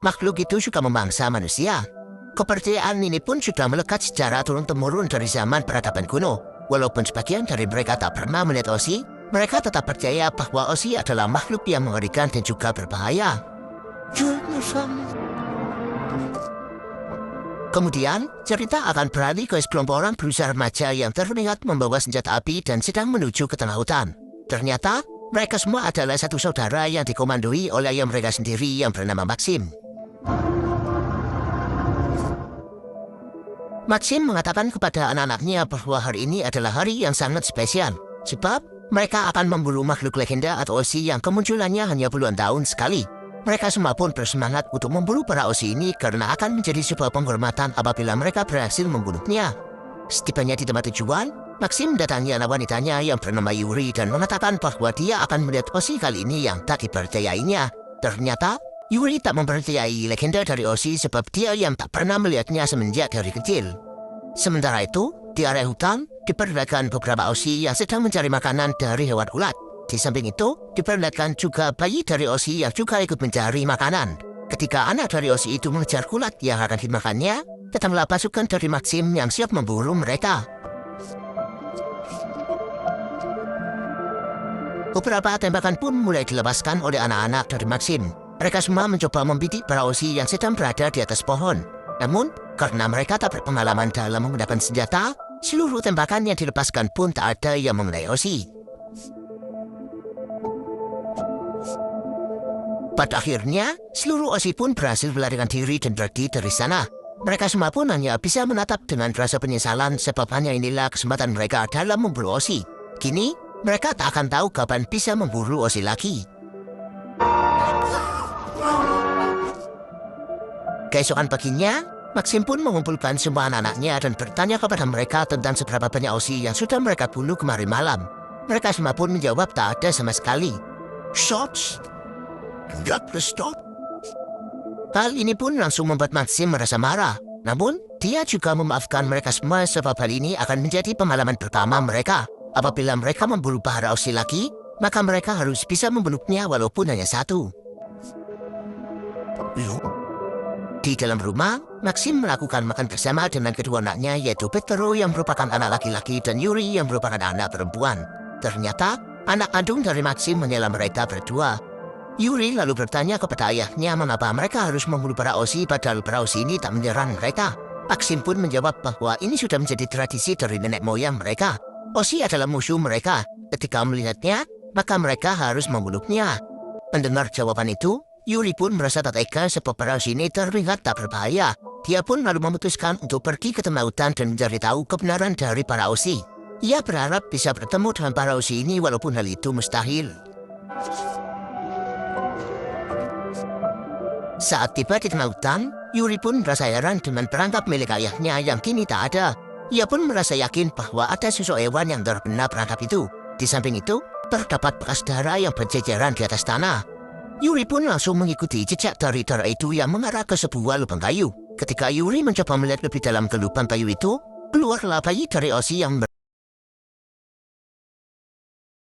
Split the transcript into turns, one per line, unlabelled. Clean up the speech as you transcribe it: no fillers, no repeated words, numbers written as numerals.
Makhluk itu suka memangsa manusia. Kepercayaan ini pun sudah melekat secara turun-temurun dari zaman peradaban kuno. Walaupun sebagian dari mereka tak pernah melihat Osi, mereka tetap percaya bahwa Osi adalah makhluk yang mengerikan dan juga berbahaya. Kemudian, cerita akan beralih ke sekelompok orang berusia remaja yang terlihat membawa senjata api dan sedang menuju ke tengah hutan. Ternyata, mereka semua adalah satu saudara yang dikomandoi oleh ayah mereka sendiri yang bernama Maxim. Maxim mengatakan kepada anak-anaknya bahwa hari ini adalah hari yang sangat spesial, sebab mereka akan memburu makhluk legenda atau Osi yang kemunculannya hanya puluhan tahun sekali. Mereka semua pun bersemangat untuk memburu para Osi ini karena akan menjadi sebuah penghormatan apabila mereka berhasil membunuhnya. Setibanya di tempat tujuan, Maxim mendatangi anak wanitanya yang bernama Yuri dan mengatakan bahwa dia akan melihat Osi kali ini yang tak dipercayainya. Ternyata, Yuri tak mempercayai legenda dari Osi sebab dia yang tak pernah melihatnya semenjak dari kecil. Sementara itu, di area hutan, diperlihatkan beberapa Osi yang sedang mencari makanan dari hewan ulat. Di samping itu, diperlihatkan juga bayi dari Osi yang juga ikut mencari makanan. Ketika anak dari Osi itu mengejar ulat yang akan dimakannya, datanglah pasukan dari Maxim yang siap memburu mereka. Beberapa tembakan pun mulai dilepaskan oleh anak-anak dari Maxim. Mereka semua mencoba membidik para Osi yang sedang berada di atas pohon. Namun, karena mereka tak berpengalaman dalam menggunakan senjata, seluruh tembakan yang dilepaskan pun tak ada yang mengenai Osi. Pada akhirnya, seluruh Osi pun berhasil melarikan diri dan pergi dari sana. Mereka semua pun hanya bisa menatap dengan rasa penyesalan sebab hanya inilah kesempatan mereka dalam memburu Osi. Kini, mereka tak akan tahu kapan bisa memburu Osi lagi. Keesokan paginya, Maxim pun mengumpulkan semua anak-anaknya dan bertanya kepada mereka tentang seberapa banyak Osi yang sudah mereka bunuh kemarin malam. Mereka semua pun menjawab tak ada sama sekali. Shots? Not stop. Hal ini pun langsung membuat Maxim merasa marah. Namun, dia juga memaafkan mereka semua sebab hal ini akan menjadi pengalaman pertama mereka. Apabila mereka memburu para Osi lagi, maka mereka harus bisa membunuhnya walaupun hanya satu. Di dalam rumah, Maxim melakukan makan bersama dengan kedua anaknya yaitu Petro yang merupakan anak laki-laki dan Yuri yang merupakan anak perempuan. Ternyata, anak kandung dari Maxim menyelam mereka berdua. Yuri lalu bertanya kepada ayahnya mengapa mereka harus membunuh para Osi padahal para Osi ini tak menyerang mereka. Maxim pun menjawab bahwa ini sudah menjadi tradisi dari nenek moyang mereka. Osi adalah musuh mereka. Ketika melihatnya, maka mereka harus membunuhnya. Mendengar jawaban itu, Yuri pun merasa tak tega sebab para Osi ini terlihat tak berbahaya. Dia pun lalu memutuskan untuk pergi ke tengah hutan dan mencari tahu kebenaran dari para Osi. Ia berharap bisa bertemu dengan para Osi ini walaupun hal itu mustahil. Saat tiba di tengah hutan, Yuri pun merasa heran dengan perangkap milik ayahnya yang kini tak ada. Ia pun merasa yakin bahwa ada sosok hewan yang terkena perangkap itu. Di samping itu, terdapat bekas darah yang berjejeran di atas tanah. Yuri pun langsung mengikuti jejak dari darah itu yang mengarah ke sebuah lubang kayu. Ketika Yuri mencoba melihat lebih dalam ke lubang kayu itu, keluarlah bayi dari Osi yang